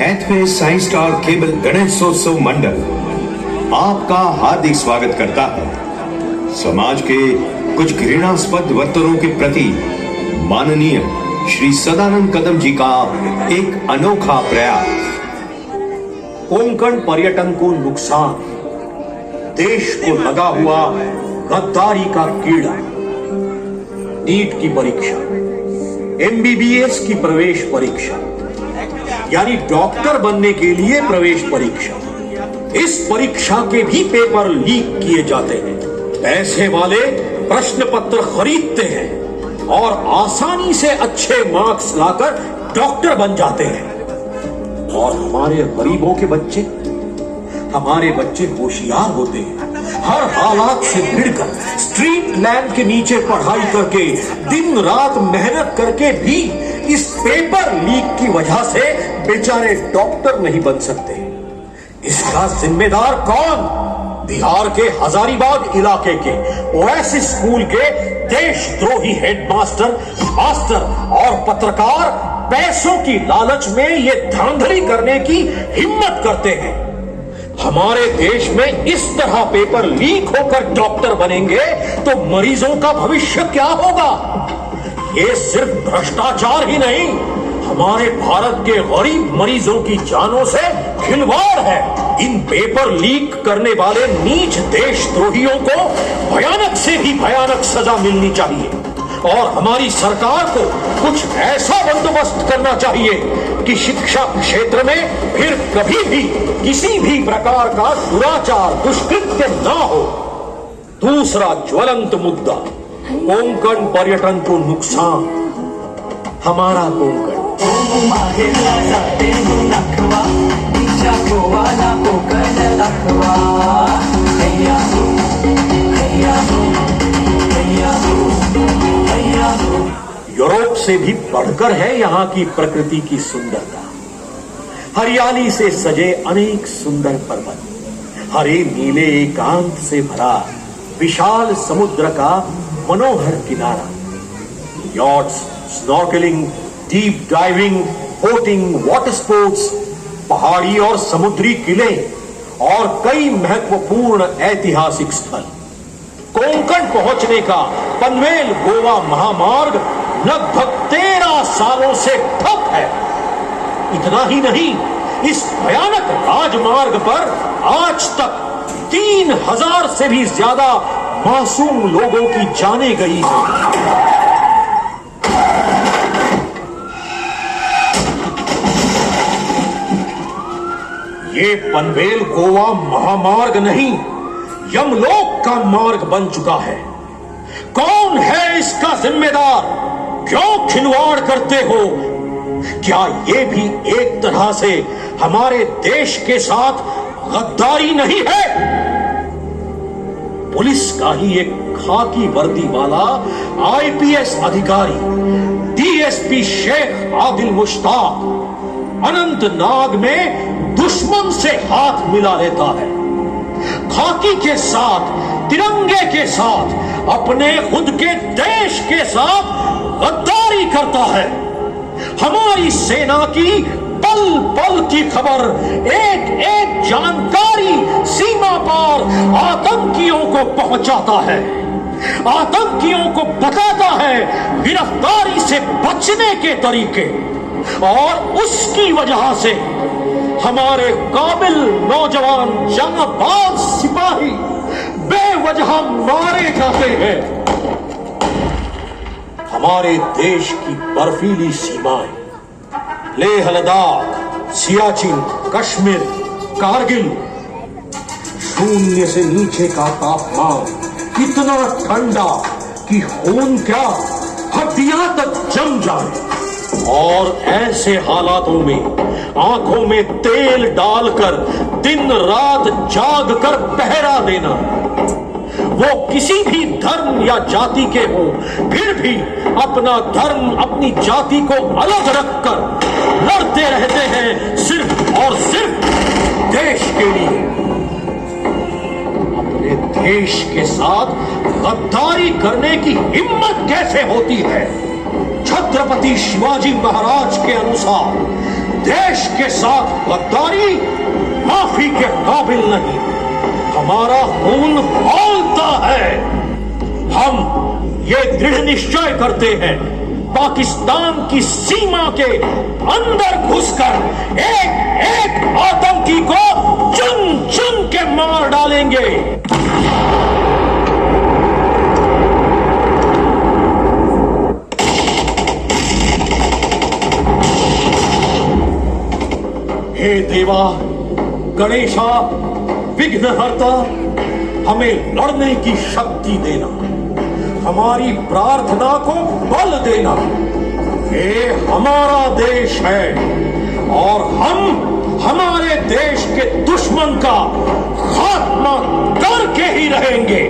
Hathaway science star cable Ganeshotsav Mandal आपका हार्दिक स्वागत करता है। समाज के कुछ घृणास्पद वर्तनों के प्रति माननीय श्री सदानंद कदम जी का एक अनोखा प्रयास। कोंकण पर्यटन को नुकसान, देश को लगा हुआ गद्दारी का कीड़ा, नीट की परीक्षा, एमबीबीएस की प्रवेश परीक्षा यानी डॉक्टर बनने के लिए प्रवेश परीक्षा, इस परीक्षा के भी पेपर लीक किए जाते हैं। पैसे वाले प्रश्न पत्र खरीदते हैं और आसानी से अच्छे मार्क्स लाकर डॉक्टर बन जाते हैं। और हमारे बच्चे होशियार होते हैं। हर हालात से भिड़कर स्ट्रीट लैंप के नीचे पढ़ाई करके दिन रात मेहनत करके भी इस पेपर लीक की वजह से बेचारे डॉक्टर नहीं बन सकते। इसका जिम्मेदार कौन? बिहार के हजारीबाग इलाके के ओएसिस स्कूल के देशद्रोही हेडमास्टर, मास्टर और पत्रकार पैसों की लालच में ये धांधली करने की हिम्मत करते हैं। हमारे देश में इस तरह पेपर लीक होकर डॉक्टर बनेंगे तो मरीजों का भविष्य क्या होगा? ये सिर्फ भ्रष्टाचार ही नहीं, हमारे भारत के गरीब मरीजों की जानों से खिलवाड़ है। इन पेपर लीक करने वाले नीच देशद्रोहियों को भयानक से भी भयानक सजा मिलनी चाहिए और हमारी सरकार को कुछ ऐसा बंदोबस्त करना चाहिए कि शिक्षा क्षेत्र में फिर कभी भी किसी भी प्रकार का दुराचार, दुष्कृत्य न हो। दूसरा ज्वलंत मुद्दा, कोंकण पर्यटन को नुकसान। हमारा कोंकण यूरोप से भी बढ़कर है यहाँ की प्रकृति की सुंदरता। हरियाली से सजे अनेक सुंदर पर्वत, हरे नीले एकांत से भरा विशाल समुद्र का मनोहर किनारा, yachts, snorkelling, deep diving, boating, water sports, पहाड़ी और समुद्री किले और कई महत्वपूर्ण ऐतिहासिक स्थल। कोंकण पहुंचने का पनवेल गोवा महामार्ग लगभग 13 सालों से ठप है। इतना ही नहीं, इस भयानक राजमार्ग पर आज तक 3000 से भी ज्यादा मासूम लोगों की जानें गई हैं। ये पनवेल गोवा महामार्ग नहीं, यमलोक का मार्ग बन चुका है। कौन है इसका जिम्मेदार? क्यों खिलवाड़ करते हो? क्या ये भी एक तरह से हमारे देश के साथ गद्दारी नहीं है? पुलिस का ही एक खाकी वर्दी वाला आईपीएस अधिकारी डीएसपी शेख आदिल मुश्ताक अनंतनाग में दुश्मन से हाथ मिला लेता है। खाकी के साथ, तिरंगे के साथ, अपने खुद के देश के साथ गद्दारी करता है। हमारी सेना की पल पल की खबर, एक एक जानकारी सीमा पार आतंकियों को पहुंचाता है। आतंकियों को बताता है गिरफ्तारी से बचने के तरीके, और उसकी वजह से हमारे काबिल नौजवान जांबाज सिपाही बेवजह मारे जाते हैं। हमारे देश की बर्फीली सीमाएं, लेह लद्दाख, सियाचिन, कश्मीर, कारगिल, शून्य से नीचे का तापमान इतना ठंडा कि खून क्या हड्डियां तक जम जाए। और ऐसे हालातों में आंखों में तेल डालकर दिन रात जाग कर पहरा देना, वो किसी भी धर्म या जाति के हो, फिर भी अपना धर्म, अपनी जाति को अलग रखकर लड़ते रहते हैं सिर्फ और सिर्फ देश के लिए। अपने देश के साथ गद्दारी करने की हिम्मत कैसे होती है? छत्रपति शिवाजी महाराज के अनुसार देश के साथ गद्दारी माफी के काबिल नहीं। हमारा खून खौलता है। हम ये दृढ़ निश्चय करते हैं, पाकिस्तान की सीमा के अंदर घुसकर एक एक आतंकी को चुन चुन के मार डालेंगे। हे देवा, गणेशा, विघ्नहर्ता, हमें लड़ने की शक्ति देना, हमारी प्रार्थना को बल देना। ये हमारा देश है और हम हमारे देश के दुश्मन का खात्मा करके ही रहेंगे।